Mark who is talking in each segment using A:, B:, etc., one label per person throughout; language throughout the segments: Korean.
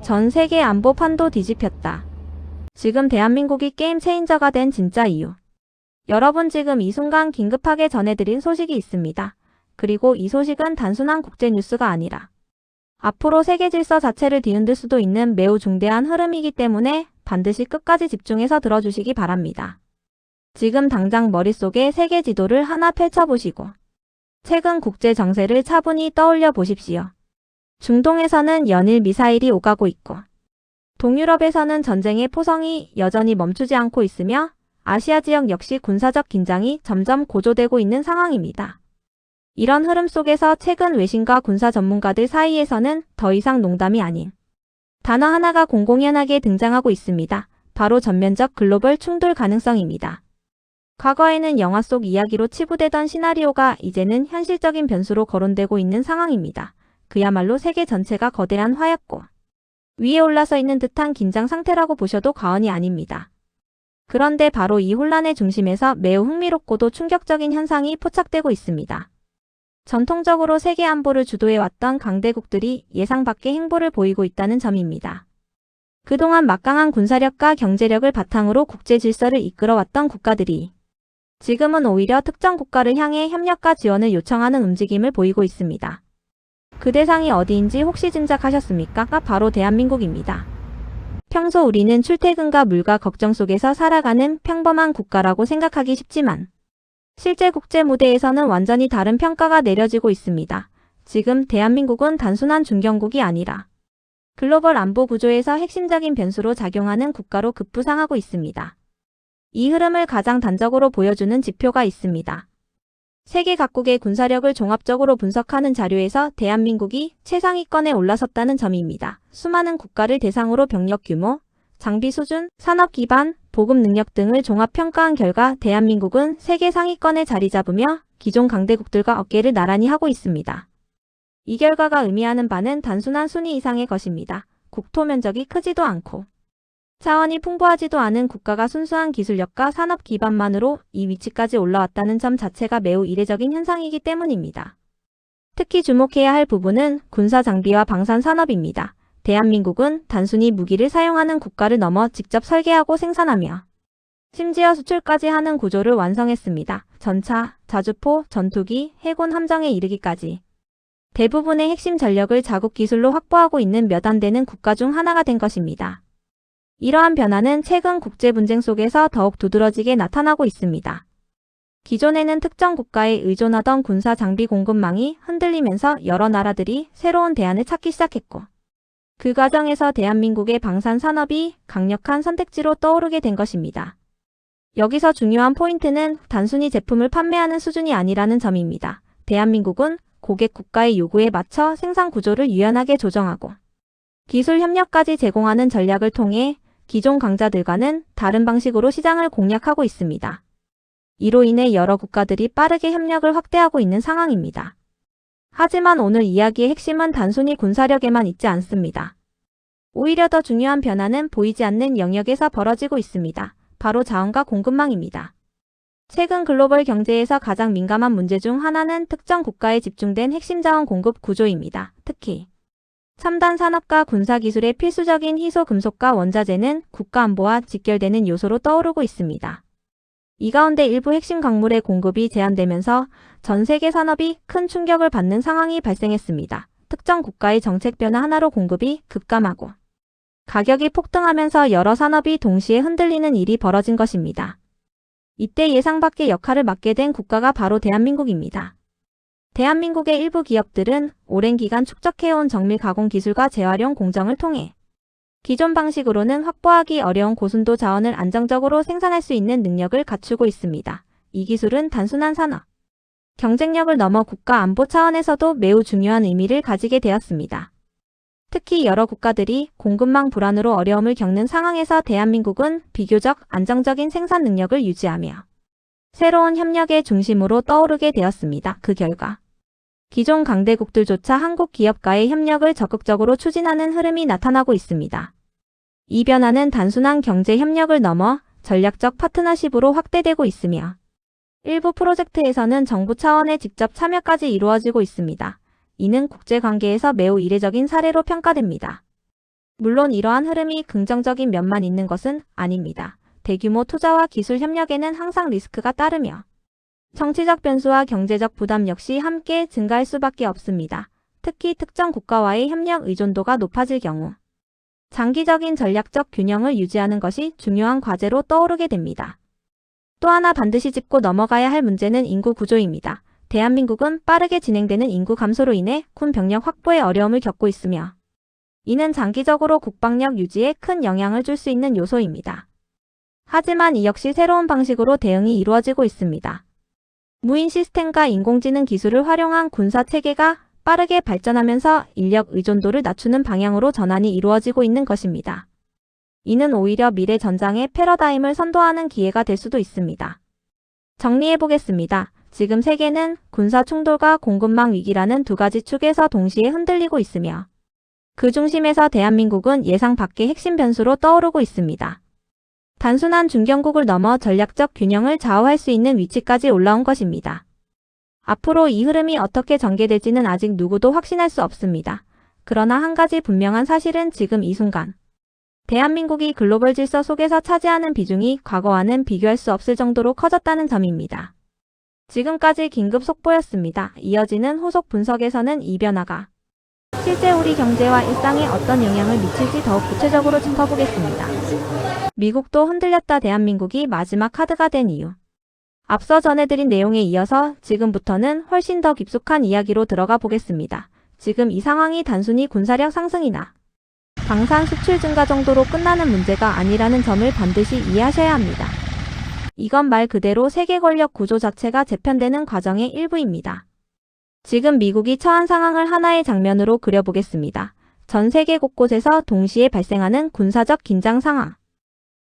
A: 전 세계 안보판도 뒤집혔다. 지금 대한민국이 게임 체인저가 된 진짜 이유. 여러분, 지금 이 순간 긴급하게 전해드릴 소식이 있습니다. 그리고 이 소식은 단순한 국제 뉴스가 아니라 앞으로 세계 질서 자체를 뒤흔들 수도 있는 매우 중대한 흐름이기 때문에 반드시 끝까지 집중해서 들어주시기 바랍니다. 지금 당장 머릿속에 세계 지도를 하나 펼쳐보시고 최근 국제 정세를 차분히 떠올려 보십시오. 중동에서는 연일 미사일이 오가고 있고 동유럽에서는 전쟁의 포성이 여전히 멈추지 않고 있으며 아시아 지역 역시 군사적 긴장이 점점 고조되고 있는 상황입니다. 이런 흐름 속에서 최근 외신과 군사 전문가들 사이에서는 더 이상 농담이 아닌 단어 하나가 공공연하게 등장하고 있습니다. 바로 전면적 글로벌 충돌 가능성입니다. 과거에는 영화 속 이야기로 치부되던 시나리오가 이제는 현실적인 변수로 거론되고 있는 상황입니다. 그야말로 세계 전체가 거대한 화약고 위에 올라서 있는 듯한 긴장 상태라고 보셔도 과언이 아닙니다. 그런데 바로 이 혼란의 중심에서 매우 흥미롭고도 충격적인 현상이 포착되고 있습니다. 전통적으로 세계 안보를 주도해왔던 강대국들이 예상 밖의 행보를 보이고 있다는 점입니다. 그동안 막강한 군사력과 경제력을 바탕으로 국제 질서를 이끌어왔던 국가들이 지금은 오히려 특정 국가를 향해 협력과 지원을 요청하는 움직임을 보이고 있습니다. 그 대상이 어디인지 혹시 짐작하셨습니까? 바로 대한민국입니다. 평소 우리는 출퇴근과 물가 걱정 속에서 살아가는 평범한 국가라고 생각하기 쉽지만 실제 국제 무대에서는 완전히 다른 평가가 내려지고 있습니다. 지금 대한민국은 단순한 중견국이 아니라 글로벌 안보 구조에서 핵심적인 변수로 작용하는 국가로 급부상하고 있습니다. 이 흐름을 가장 단적으로 보여주는 지표가 있습니다. 세계 각국의 군사력을 종합적으로 분석하는 자료에서 대한민국이 최상위권에 올라섰다는 점입니다. 수많은 국가를 대상으로 병력 규모, 장비 수준, 산업 기반, 보급 능력 등을 종합평가한 결과 대한민국은 세계 상위권에 자리 잡으며 기존 강대국들과 어깨를 나란히 하고 있습니다. 이 결과가 의미하는 바는 단순한 순위 이상의 것입니다. 국토 면적이 크지도 않고 자원이 풍부하지도 않은 국가가 순수한 기술력과 산업 기반만으로 이 위치까지 올라왔다는 점 자체가 매우 이례적인 현상이기 때문입니다. 특히 주목해야 할 부분은 군사 장비와 방산 산업입니다. 대한민국은 단순히 무기를 사용하는 국가를 넘어 직접 설계하고 생산하며 심지어 수출까지 하는 구조를 완성했습니다. 전차, 자주포, 전투기, 해군 함정에 이르기까지 대부분의 핵심 전력을 자국 기술로 확보하고 있는 몇 안 되는 국가 중 하나가 된 것입니다. 이러한 변화는 최근 국제 분쟁 속에서 더욱 두드러지게 나타나고 있습니다. 기존에는 특정 국가에 의존하던 군사 장비 공급망이 흔들리면서 여러 나라들이 새로운 대안을 찾기 시작했고 그 과정에서 대한민국의 방산 산업이 강력한 선택지로 떠오르게 된 것입니다. 여기서 중요한 포인트는 단순히 제품을 판매하는 수준이 아니라는 점입니다. 대한민국은 고객 국가의 요구에 맞춰 생산 구조를 유연하게 조정하고 기술 협력까지 제공하는 전략을 통해 기존 강자들과는 다른 방식으로 시장을 공략하고 있습니다. 이로 인해 여러 국가들이 빠르게 협력을 확대하고 있는 상황입니다. 하지만 오늘 이야기의 핵심은 단순히 군사력에만 있지 않습니다. 오히려 더 중요한 변화는 보이지 않는 영역에서 벌어지고 있습니다. 바로 자원과 공급망입니다. 최근 글로벌 경제에서 가장 민감한 문제 중 하나는 특정 국가에 집중된 핵심 자원 공급 구조입니다. 특히 첨단 산업과 군사기술의 필수적인 희소 금속과 원자재는 국가 안보와 직결되는 요소로 떠오르고 있습니다. 이 가운데 일부 핵심 광물의 공급이 제한되면서 전 세계 산업이 큰 충격을 받는 상황이 발생했습니다. 특정 국가의 정책 변화 하나로 공급이 급감하고 가격이 폭등하면서 여러 산업이 동시에 흔들리는 일이 벌어진 것입니다. 이때 예상 밖의 역할을 맡게 된 국가가 바로 대한민국입니다. 대한민국의 일부 기업들은 오랜 기간 축적해온 정밀 가공 기술과 재활용 공정을 통해 기존 방식으로는 확보하기 어려운 고순도 자원을 안정적으로 생산할 수 있는 능력을 갖추고 있습니다. 이 기술은 단순한 산업 경쟁력을 넘어 국가 안보 차원에서도 매우 중요한 의미를 가지게 되었습니다. 특히 여러 국가들이 공급망 불안으로 어려움을 겪는 상황에서 대한민국은 비교적 안정적인 생산 능력을 유지하며 새로운 협력의 중심으로 떠오르게 되었습니다. 그 결과 기존 강대국들조차 한국 기업과의 협력을 적극적으로 추진하는 흐름이 나타나고 있습니다. 이 변화는 단순한 경제 협력을 넘어 전략적 파트너십으로 확대되고 있으며 일부 프로젝트에서는 정부 차원의 직접 참여까지 이루어지고 있습니다. 이는 국제관계에서 매우 이례적인 사례로 평가됩니다. 물론 이러한 흐름이 긍정적인 면만 있는 것은 아닙니다. 대규모 투자와 기술 협력에는 항상 리스크가 따르며 정치적 변수와 경제적 부담 역시 함께 증가할 수밖에 없습니다. 특히 특정 국가와의 협력 의존도가 높아질 경우 장기적인 전략적 균형을 유지하는 것이 중요한 과제로 떠오르게 됩니다. 또 하나 반드시 짚고 넘어가야 할 문제는 인구 구조입니다. 대한민국은 빠르게 진행되는 인구 감소로 인해 군 병력 확보에 어려움을 겪고 있으며 이는 장기적으로 국방력 유지에 큰 영향을 줄 수 있는 요소입니다. 하지만 이 역시 새로운 방식으로 대응이 이루어지고 있습니다. 무인 시스템과 인공지능 기술을 활용한 군사 체계가 빠르게 발전하면서 인력 의존도를 낮추는 방향으로 전환이 이루어지고 있는 것입니다. 이는 오히려 미래 전장의 패러다임을 선도하는 기회가 될 수도 있습니다. 정리해보겠습니다. 지금 세계는 군사 충돌과 공급망 위기라는 두 가지 축에서 동시에 흔들리고 있으며 그 중심에서 대한민국은 예상 밖의 핵심 변수로 떠오르고 있습니다. 단순한 중견국을 넘어 전략적 균형을 좌우할 수 있는 위치까지 올라온 것입니다. 앞으로 이 흐름이 어떻게 전개될지는 아직 누구도 확신할 수 없습니다. 그러나 한 가지 분명한 사실은 지금 이 순간 대한민국이 글로벌 질서 속에서 차지하는 비중이 과거와는 비교할 수 없을 정도로 커졌다는 점입니다. 지금까지 긴급 속보였습니다. 이어지는 후속 분석에서는 이 변화가 실제 우리 경제와 일상에 어떤 영향을 미칠지 더욱 구체적으로 짚어보겠습니다. 미국도 흔들렸다 대한민국이 마지막 카드가 된 이유. 앞서 전해드린 내용에 이어서 지금부터는 훨씬 더 깊숙한 이야기로 들어가 보겠습니다. 지금 이 상황이 단순히 군사력 상승이나 방산 수출 증가 정도로 끝나는 문제가 아니라는 점을 반드시 이해하셔야 합니다. 이건 말 그대로 세계 권력 구조 자체가 재편되는 과정의 일부입니다. 지금 미국이 처한 상황을 하나의 장면으로 그려보겠습니다. 전 세계 곳곳에서 동시에 발생하는 군사적 긴장 상황.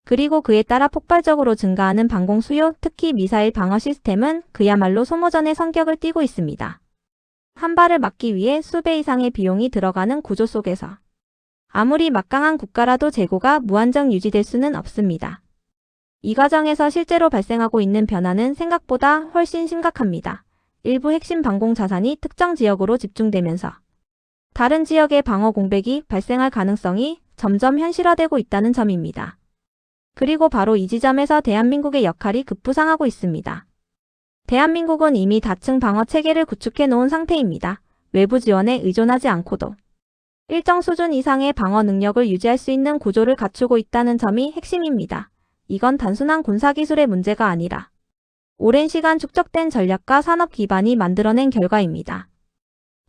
A: 그리고 그에 따라 폭발적으로 증가하는 방공 수요, 특히 미사일 방어 시스템은 그야말로 소모전의 성격을 띠고 있습니다. 한 발을 막기 위해 수배 이상의 비용이 들어가는 구조 속에서 아무리 막강한 국가라도 재고가 무한정 유지될 수는 없습니다. 이 과정에서 실제로 발생하고 있는 변화는 생각보다 훨씬 심각합니다. 일부 핵심 방공 자산이 특정 지역으로 집중되면서 다른 지역의 방어 공백이 발생할 가능성이 점점 현실화되고 있다는 점입니다. 그리고 바로 이 지점에서 대한민국의 역할이 급부상하고 있습니다. 대한민국은 이미 다층 방어 체계를 구축해 놓은 상태입니다. 외부 지원에 의존하지 않고도 일정 수준 이상의 방어 능력을 유지할 수 있는 구조를 갖추고 있다는 점이 핵심입니다. 이건 단순한 군사기술의 문제가 아니라 오랜 시간 축적된 전략과 산업 기반이 만들어낸 결과입니다.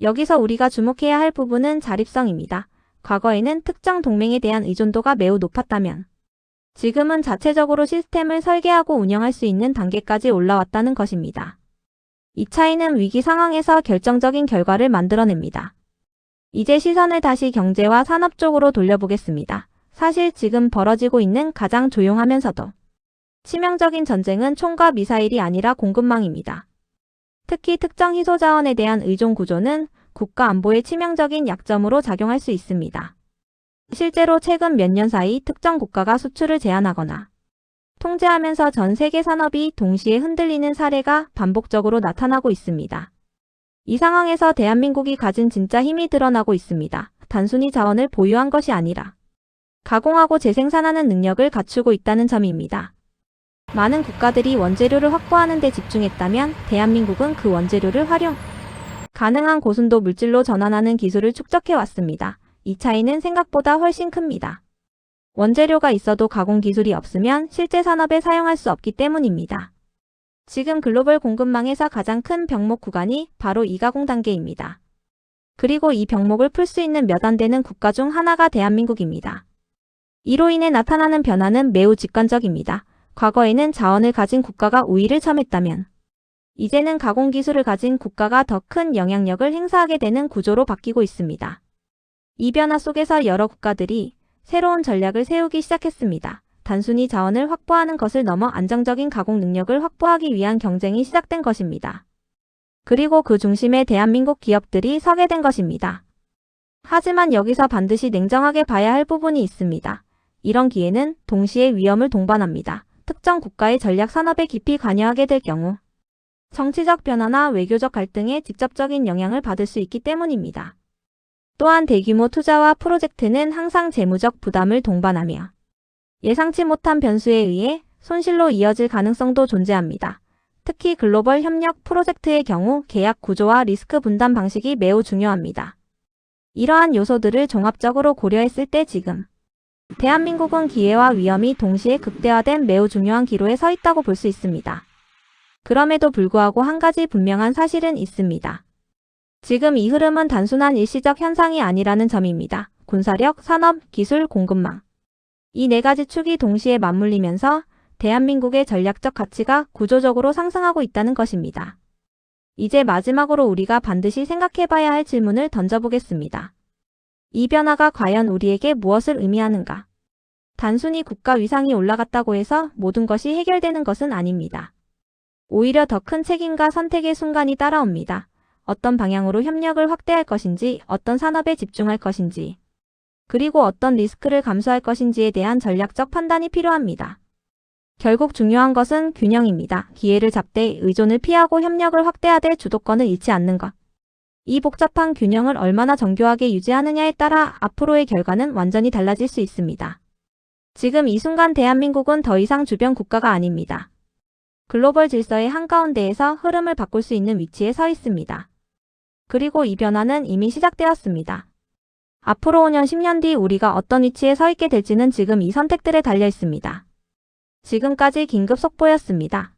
A: 여기서 우리가 주목해야 할 부분은 자립성입니다. 과거에는 특정 동맹에 대한 의존도가 매우 높았다면 지금은 자체적으로 시스템을 설계하고 운영할 수 있는 단계까지 올라왔다는 것입니다. 이 차이는 위기 상황에서 결정적인 결과를 만들어냅니다. 이제 시선을 다시 경제와 산업 쪽으로 돌려보겠습니다. 사실 지금 벌어지고 있는 가장 조용하면서도 치명적인 전쟁은 총과 미사일이 아니라 공급망입니다. 특히 특정 희소 자원에 대한 의존 구조는 국가 안보의 치명적인 약점으로 작용할 수 있습니다. 실제로 최근 몇 년 사이 특정 국가가 수출을 제한하거나 통제하면서 전 세계 산업이 동시에 흔들리는 사례가 반복적으로 나타나고 있습니다. 이 상황에서 대한민국이 가진 진짜 힘이 드러나고 있습니다. 단순히 자원을 보유한 것이 아니라 가공하고 재생산하는 능력을 갖추고 있다는 점입니다. 많은 국가들이 원재료를 확보하는 데 집중했다면 대한민국은 그 원재료를 활용 가능한 고순도 물질로 전환하는 기술을 축적해왔습니다. 이 차이는 생각보다 훨씬 큽니다. 원재료가 있어도 가공 기술이 없으면 실제 산업에 사용할 수 없기 때문입니다. 지금 글로벌 공급망에서 가장 큰 병목 구간이 바로 이 가공 단계입니다. 그리고 이 병목을 풀 수 있는 몇 안 되는 국가 중 하나가 대한민국입니다. 이로 인해 나타나는 변화는 매우 직관적입니다. 과거에는 자원을 가진 국가가 우위를 점했다면 이제는 가공 기술을 가진 국가가 더 큰 영향력을 행사하게 되는 구조로 바뀌고 있습니다. 이 변화 속에서 여러 국가들이 새로운 전략을 세우기 시작했습니다. 단순히 자원을 확보하는 것을 넘어 안정적인 가공 능력을 확보하기 위한 경쟁이 시작된 것입니다. 그리고 그 중심에 대한민국 기업들이 서게 된 것입니다. 하지만 여기서 반드시 냉정하게 봐야 할 부분이 있습니다. 이런 기회는 동시에 위험을 동반합니다. 특정 국가의 전략 산업에 깊이 관여하게 될 경우 정치적 변화나 외교적 갈등에 직접적인 영향을 받을 수 있기 때문입니다. 또한 대규모 투자와 프로젝트는 항상 재무적 부담을 동반하며 예상치 못한 변수에 의해 손실로 이어질 가능성도 존재합니다. 특히 글로벌 협력 프로젝트의 경우 계약 구조와 리스크 분담 방식이 매우 중요합니다. 이러한 요소들을 종합적으로 고려했을 때 지금 대한민국은 기회와 위험이 동시에 극대화된 매우 중요한 기로에 서 있다고 볼 수 있습니다. 그럼에도 불구하고 한 가지 분명한 사실은 있습니다. 지금 이 흐름은 단순한 일시적 현상이 아니라는 점입니다. 군사력, 산업, 기술, 공급망. 이 네 가지 축이 동시에 맞물리면서 대한민국의 전략적 가치가 구조적으로 상승하고 있다는 것입니다. 이제 마지막으로 우리가 반드시 생각해봐야 할 질문을 던져보겠습니다. 이 변화가 과연 우리에게 무엇을 의미하는가? 단순히 국가 위상이 올라갔다고 해서 모든 것이 해결되는 것은 아닙니다. 오히려 더 큰 책임과 선택의 순간이 따라옵니다. 어떤 방향으로 협력을 확대할 것인지, 어떤 산업에 집중할 것인지, 그리고 어떤 리스크를 감수할 것인지에 대한 전략적 판단이 필요합니다. 결국 중요한 것은 균형입니다. 기회를 잡되 의존을 피하고 협력을 확대하되 주도권을 잃지 않는 것. 이 복잡한 균형을 얼마나 정교하게 유지하느냐에 따라 앞으로의 결과는 완전히 달라질 수 있습니다. 지금 이 순간 대한민국은 더 이상 주변 국가가 아닙니다. 글로벌 질서의 한가운데에서 흐름을 바꿀 수 있는 위치에 서 있습니다. 그리고 이 변화는 이미 시작되었습니다. 앞으로 5년, 10년 뒤 우리가 어떤 위치에 서 있게 될지는 지금 이 선택들에 달려 있습니다. 지금까지 긴급 속보였습니다.